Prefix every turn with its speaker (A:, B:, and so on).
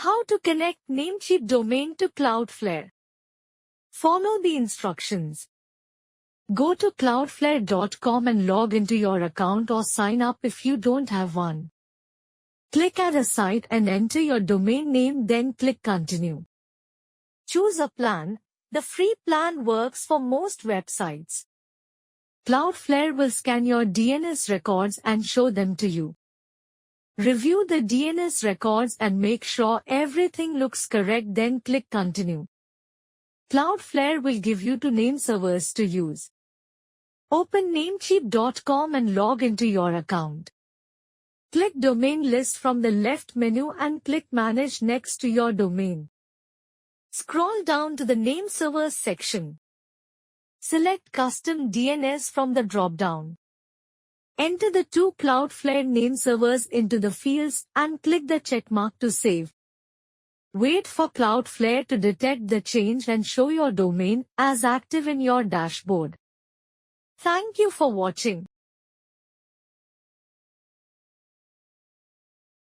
A: How to connect Namecheap domain to Cloudflare. Follow the instructions. Go to cloudflare.com and log into your account or sign up if you don't have one. Click Add a site and enter your domain name, then click Continue. Choose a plan. The free plan works for most websites. Cloudflare will scan your DNS records and show them to you. Review the DNS records and make sure everything looks correct, then click Continue. Cloudflare will give you 2 name servers to use. Open Namecheap.com and log into your account. Click Domain List from the left menu and click Manage next to your domain. Scroll down to the Name Servers section. Select Custom DNS from the drop-down. Enter the 2 Cloudflare name servers into the fields and click the checkmark to save. Wait for Cloudflare to detect the change and show your domain as active in your dashboard. Thank you for watching.